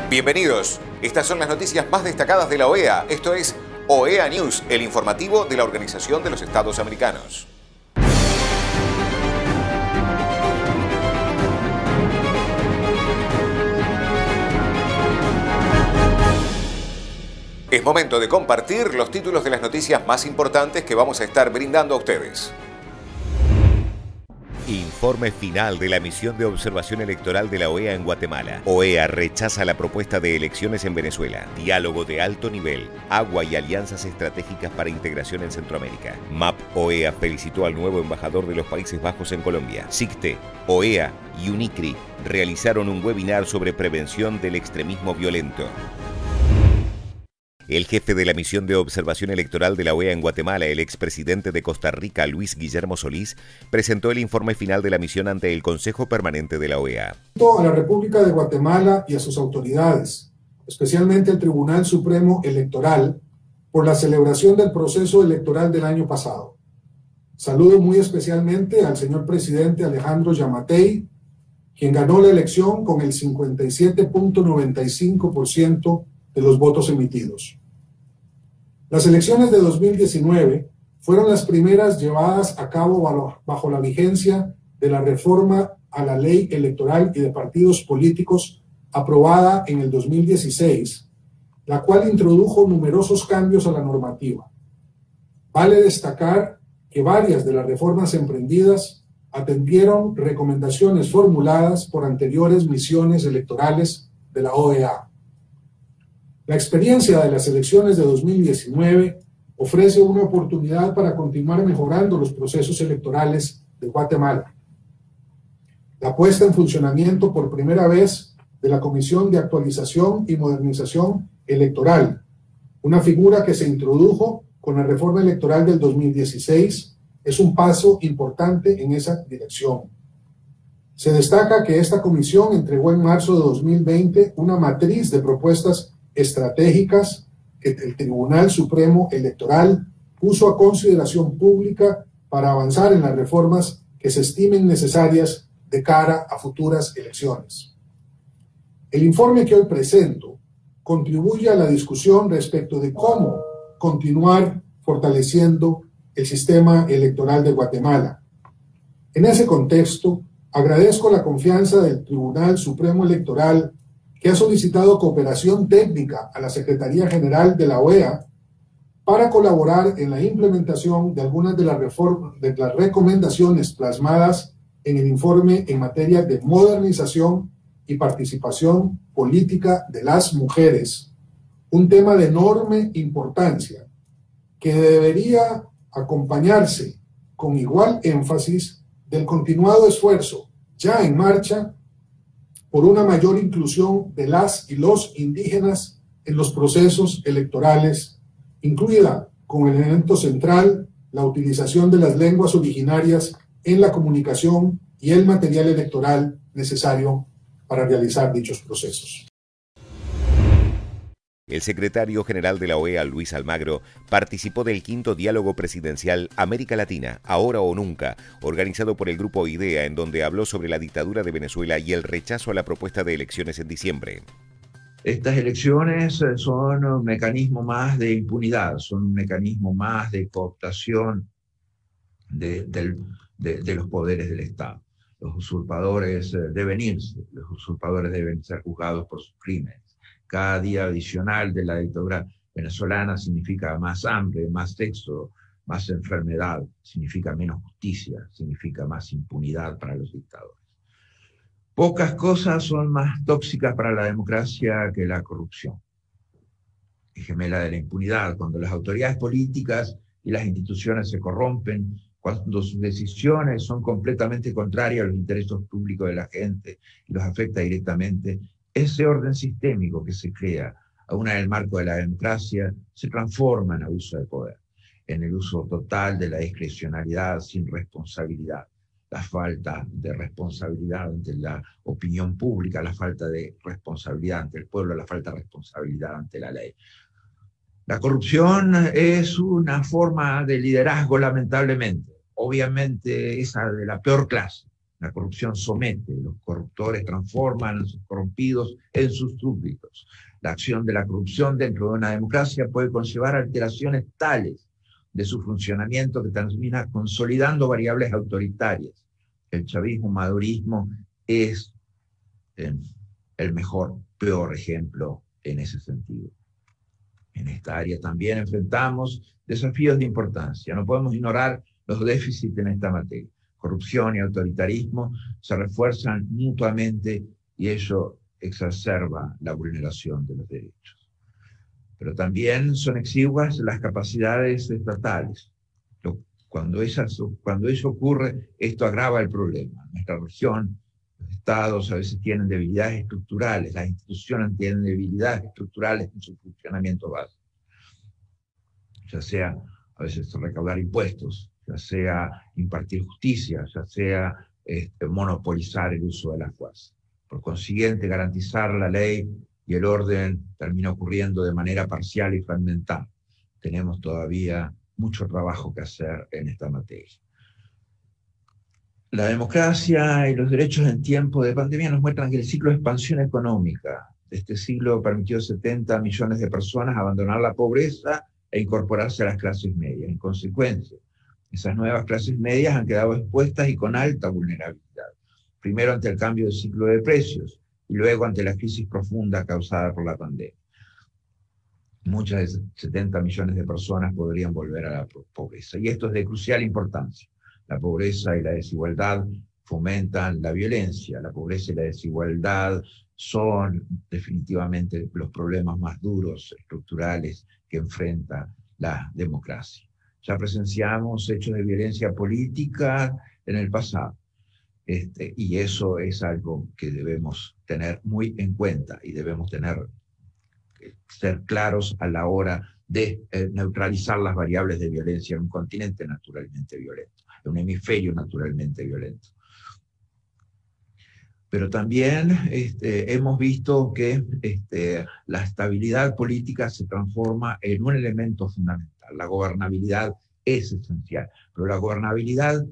Bienvenidos. Estas son las noticias más destacadas de la OEA. Esto es OEA News, el informativo de la Organización de los Estados Americanos. Es momento de compartir los títulos de las noticias más importantes que vamos a estar brindando a ustedes. Informe final de la misión de observación electoral de la OEA en Guatemala. OEA rechaza la propuesta de elecciones en Venezuela. Diálogo de alto nivel. Agua y alianzas estratégicas para integración en Centroamérica. MAP OEA felicitó al nuevo embajador de los Países Bajos en Colombia. SICTE, OEA y UNICRI realizaron un webinar sobre prevención del extremismo violento. El jefe de la misión de observación electoral de la OEA en Guatemala, el expresidente de Costa Rica, Luis Guillermo Solís, presentó el informe final de la misión ante el Consejo Permanente de la OEA. A la República de Guatemala y a sus autoridades, especialmente al Tribunal Supremo Electoral, por la celebración del proceso electoral del año pasado. Saludo muy especialmente al señor presidente Alejandro Yamatei, quien ganó la elección con el 57.95% de los votos emitidos. Las elecciones de 2019 fueron las primeras llevadas a cabo bajo la vigencia de la reforma a la ley electoral y de partidos políticos aprobada en el 2016, la cual introdujo numerosos cambios a la normativa. Vale destacar que varias de las reformas emprendidas atendieron recomendaciones formuladas por anteriores misiones electorales de la OEA. La experiencia de las elecciones de 2019 ofrece una oportunidad para continuar mejorando los procesos electorales de Guatemala. La puesta en funcionamiento por primera vez de la Comisión de Actualización y Modernización Electoral, una figura que se introdujo con la reforma electoral del 2016, es un paso importante en esa dirección. Se destaca que esta comisión entregó en marzo de 2020 una matriz de propuestas estratégicas que el Tribunal Supremo Electoral puso a consideración pública para avanzar en las reformas que se estimen necesarias de cara a futuras elecciones. El informe que hoy presento contribuye a la discusión respecto de cómo continuar fortaleciendo el sistema electoral de Guatemala. En ese contexto, agradezco la confianza del Tribunal Supremo Electoral, que ha solicitado cooperación técnica a la Secretaría General de la OEA para colaborar en la implementación de algunas de las recomendaciones plasmadas en el informe en materia de modernización y participación política de las mujeres, un tema de enorme importancia que debería acompañarse con igual énfasis del continuado esfuerzo ya en marcha por una mayor inclusión de las y los indígenas en los procesos electorales, incluida como elemento central la utilización de las lenguas originarias en la comunicación y el material electoral necesario para realizar dichos procesos. El secretario general de la OEA, Luis Almagro, participó del quinto diálogo presidencial América Latina, ahora o nunca, organizado por el Grupo IDEA, en donde habló sobre la dictadura de Venezuela y el rechazo a la propuesta de elecciones en diciembre. Estas elecciones son un mecanismo más de impunidad, son un mecanismo más de cooptación de los poderes del Estado. Los usurpadores deben irse, los usurpadores deben ser juzgados por sus crímenes. Cada día adicional de la dictadura venezolana significa más hambre, más éxodo, más enfermedad, significa menos justicia, significa más impunidad para los dictadores. Pocas cosas son más tóxicas para la democracia que la corrupción. Es gemela de la impunidad. Cuando las autoridades políticas y las instituciones se corrompen, cuando sus decisiones son completamente contrarias a los intereses públicos de la gente y los afecta directamente, ese orden sistémico que se crea, aún en el marco de la democracia, se transforma en abuso de poder, en el uso total de la discrecionalidad sin responsabilidad, la falta de responsabilidad ante la opinión pública, la falta de responsabilidad ante el pueblo, la falta de responsabilidad ante la ley. La corrupción es una forma de liderazgo, lamentablemente, obviamente esa de la peor clase, La corrupción somete, los corruptores transforman a sus corrompidos en sus súbditos. La acción de la corrupción dentro de una democracia puede conllevar alteraciones tales de su funcionamiento que termina consolidando variables autoritarias. El chavismo-madurismo es el peor ejemplo en ese sentido. En esta área también enfrentamos desafíos de importancia. No podemos ignorar los déficits en esta materia. Corrupción y autoritarismo se refuerzan mutuamente y ello exacerba la vulneración de los derechos. Pero también son exiguas las capacidades estatales. Cuando eso ocurre, esto agrava el problema. En nuestra región, los estados a veces tienen debilidades estructurales, las instituciones tienen debilidades estructurales en su funcionamiento básico. Ya sea a veces recaudar impuestos, ya sea impartir justicia, ya sea monopolizar el uso de la fuerza. Por consiguiente, garantizar la ley y el orden termina ocurriendo de manera parcial y fragmentada. Tenemos todavía mucho trabajo que hacer en esta materia. La democracia y los derechos en tiempo de pandemia nos muestran que el ciclo de expansión económica de este siglo permitió a 70 millones de personas abandonar la pobreza e incorporarse a las clases medias. En consecuencia, esas nuevas clases medias han quedado expuestas y con alta vulnerabilidad. Primero ante el cambio de ciclo de precios y luego ante la crisis profunda causada por la pandemia. Muchas de 70 millones de personas podrían volver a la pobreza. Y esto es de crucial importancia. La pobreza y la desigualdad fomentan la violencia. La pobreza y la desigualdad son definitivamente los problemas más duros, estructurales, que enfrenta la democracia. Ya presenciamos hechos de violencia política en el pasado. Y eso es algo que debemos tener muy en cuenta y debemos ser claros a la hora de neutralizar las variables de violencia en un continente naturalmente violento, en un hemisferio naturalmente violento. Pero también hemos visto que la estabilidad política se transforma en un elemento fundamental. La gobernabilidad es esencial, pero la gobernabilidad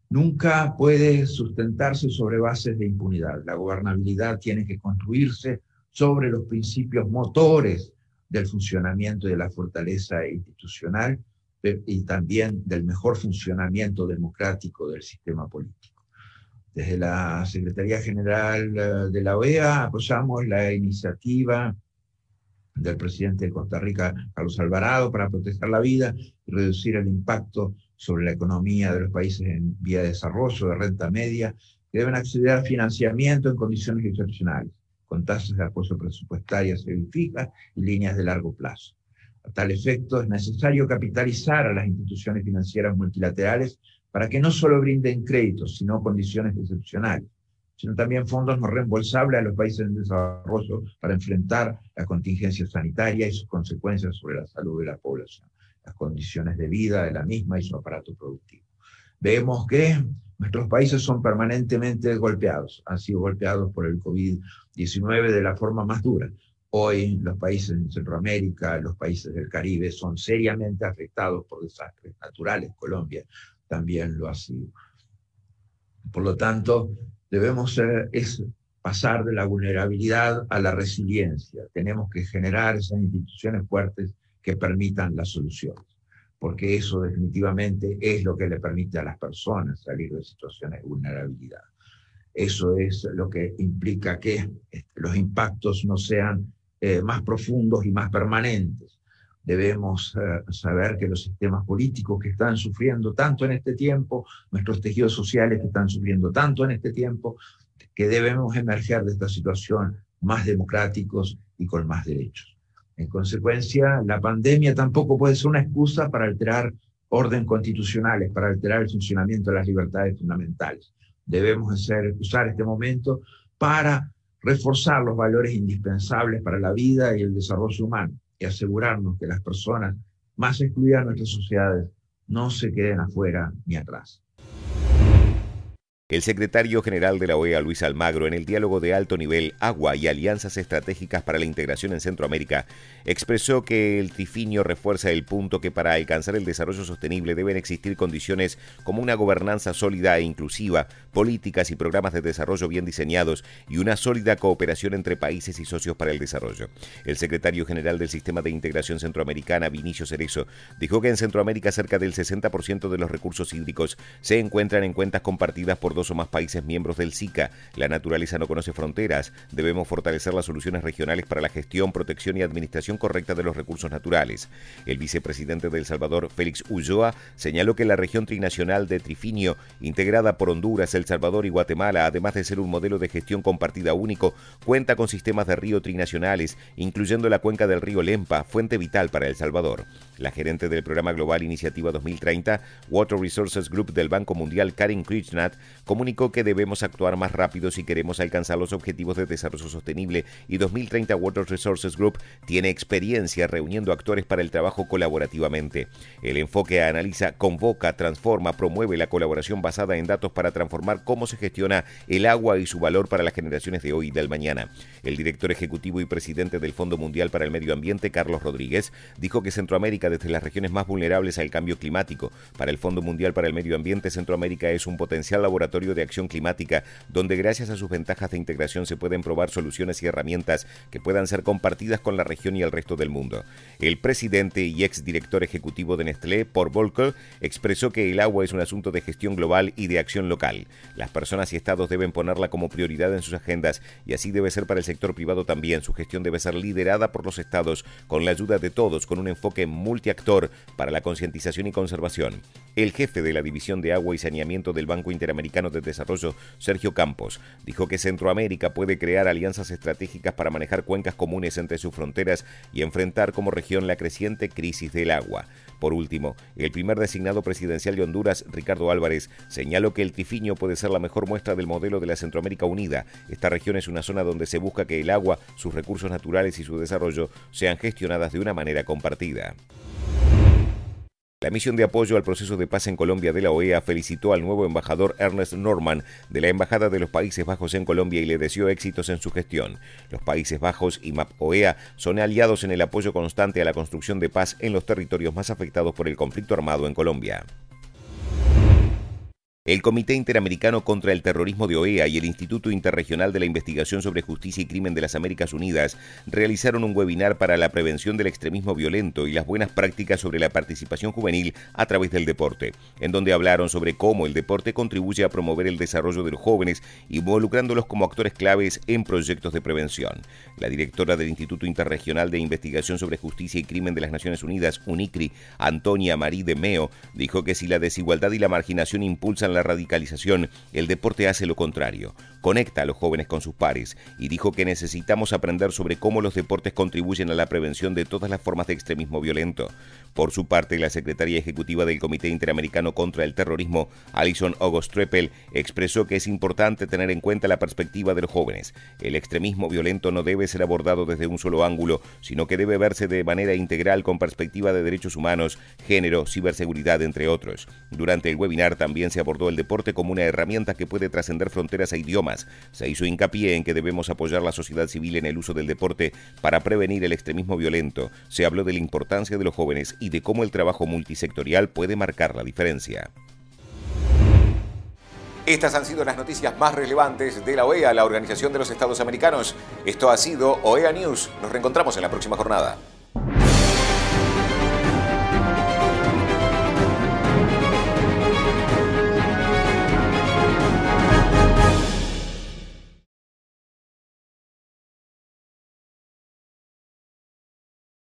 nunca puede sustentarse sobre bases de impunidad. La gobernabilidad tiene que construirse sobre los principios motores del funcionamiento y de la fortaleza institucional y también del mejor funcionamiento democrático del sistema político. Desde la Secretaría General de la OEA apoyamos la iniciativa del presidente de Costa Rica, Carlos Alvarado, para proteger la vida y reducir el impacto sobre la economía de los países en vía de desarrollo, de renta media, que deben acceder al financiamiento en condiciones excepcionales, con tasas de apoyo presupuestarias fijas y líneas de largo plazo. A tal efecto, es necesario capitalizar a las instituciones financieras multilaterales para que no solo brinden créditos, sino condiciones excepcionales, sino también fondos no reembolsables a los países en desarrollo para enfrentar la contingencia sanitaria y sus consecuencias sobre la salud de la población, las condiciones de vida de la misma y su aparato productivo. Vemos que nuestros países son permanentemente golpeados, han sido golpeados por el COVID-19 de la forma más dura. Hoy los países en Centroamérica, los países del Caribe son seriamente afectados por desastres naturales. Colombia también lo ha sido. Por lo tanto, debemos pasar de la vulnerabilidad a la resiliencia. Tenemos que generar esas instituciones fuertes que permitan las soluciones, porque eso definitivamente es lo que le permite a las personas salir de situaciones de vulnerabilidad. Eso es lo que implica que los impactos no sean más profundos y más permanentes. Debemos saber que los sistemas políticos que están sufriendo tanto en este tiempo, nuestros tejidos sociales que están sufriendo tanto en este tiempo, que debemos emerger de esta situación más democráticos y con más derechos. En consecuencia, la pandemia tampoco puede ser una excusa para alterar orden constitucionales, para alterar el funcionamiento de las libertades fundamentales. Debemos usar este momento para reforzar los valores indispensables para la vida y el desarrollo humano y asegurarnos que las personas más excluidas de nuestras sociedades no se queden afuera ni atrás. El secretario general de la OEA, Luis Almagro, en el diálogo de alto nivel Agua y Alianzas Estratégicas para la Integración en Centroamérica, expresó que el trifinio refuerza el punto que para alcanzar el desarrollo sostenible deben existir condiciones como una gobernanza sólida e inclusiva, políticas y programas de desarrollo bien diseñados y una sólida cooperación entre países y socios para el desarrollo. El secretario general del Sistema de Integración Centroamericana, Vinicio Cerezo, dijo que en Centroamérica cerca del 60% de los recursos hídricos se encuentran en cuentas compartidas por 2 o más países miembros del SICA. La naturaleza no conoce fronteras. Debemos fortalecer las soluciones regionales para la gestión, protección y administración correcta de los recursos naturales. El vicepresidente de El Salvador, Félix Ulloa, señaló que la región trinacional de Trifinio, integrada por Honduras, El Salvador y Guatemala, además de ser un modelo de gestión compartida único, cuenta con sistemas de río trinacionales, incluyendo la cuenca del río Lempa, fuente vital para El Salvador. La gerente del programa global Iniciativa 2030, Water Resources Group del Banco Mundial, Karin Krishnat, comunicó que debemos actuar más rápido si queremos alcanzar los objetivos de desarrollo sostenible y 2030 Water Resources Group tiene experiencia reuniendo actores para el trabajo colaborativamente. El enfoque analiza, convoca, transforma, promueve la colaboración basada en datos para transformar cómo se gestiona el agua y su valor para las generaciones de hoy y del mañana. El director ejecutivo y presidente del Fondo Mundial para el Medio Ambiente, Carlos Rodríguez, dijo que Centroamérica, desde las regiones más vulnerables al cambio climático, para el Fondo Mundial para el Medio Ambiente, Centroamérica es un potencial laboratorio de acción climática, donde gracias a sus ventajas de integración se pueden probar soluciones y herramientas que puedan ser compartidas con la región y el resto del mundo. El presidente y exdirector ejecutivo de Nestlé, Paul Volcker, expresó que el agua es un asunto de gestión global y de acción local. Las personas y estados deben ponerla como prioridad en sus agendas y así debe ser para el sector privado también. Su gestión debe ser liderada por los estados con la ayuda de todos, con un enfoque multiactor para la concientización y conservación. El jefe de la División de Agua y Saneamiento del Banco Interamericano de Desarrollo, Sergio Campos, dijo que Centroamérica puede crear alianzas estratégicas para manejar cuencas comunes entre sus fronteras y enfrentar como región la creciente crisis del agua. Por último, el primer designado presidencial de Honduras, Ricardo Álvarez, señaló que el trifinio puede ser la mejor muestra del modelo de la Centroamérica unida. Esta región es una zona donde se busca que el agua, sus recursos naturales y su desarrollo sean gestionadas de una manera compartida. La misión de apoyo al proceso de paz en Colombia de la OEA felicitó al nuevo embajador Ernest Norman de la Embajada de los Países Bajos en Colombia y le deseó éxitos en su gestión. Los Países Bajos y MAP-OEA son aliados en el apoyo constante a la construcción de paz en los territorios más afectados por el conflicto armado en Colombia. El Comité Interamericano contra el Terrorismo de OEA y el Instituto Interregional de la Investigación sobre Justicia y Crimen de las Américas Unidas realizaron un webinar para la prevención del extremismo violento y las buenas prácticas sobre la participación juvenil a través del deporte, en donde hablaron sobre cómo el deporte contribuye a promover el desarrollo de los jóvenes, involucrándolos como actores claves en proyectos de prevención. La directora del Instituto Interregional de Investigación sobre Justicia y Crimen de las Naciones Unidas, UNICRI, Antonia Marie de Meo, dijo que si la desigualdad y la marginación impulsan la radicalización, el deporte hace lo contrario, conecta a los jóvenes con sus pares, y dijo que necesitamos aprender sobre cómo los deportes contribuyen a la prevención de todas las formas de extremismo violento. Por su parte, la secretaria ejecutiva del Comité Interamericano contra el Terrorismo, Alison August-Treppel, expresó que es importante tener en cuenta la perspectiva de los jóvenes. El extremismo violento no debe ser abordado desde un solo ángulo, sino que debe verse de manera integral con perspectiva de derechos humanos, género, ciberseguridad, entre otros. Durante el webinar también se abordó el deporte como una herramienta que puede trascender fronteras e idiomas. Se hizo hincapié en que debemos apoyar la sociedad civil en el uso del deporte para prevenir el extremismo violento. Se habló de la importancia de los jóvenes y de cómo el trabajo multisectorial puede marcar la diferencia. Estas han sido las noticias más relevantes de la OEA, la Organización de los Estados Americanos. Esto ha sido OEA News. Nos reencontramos en la próxima jornada.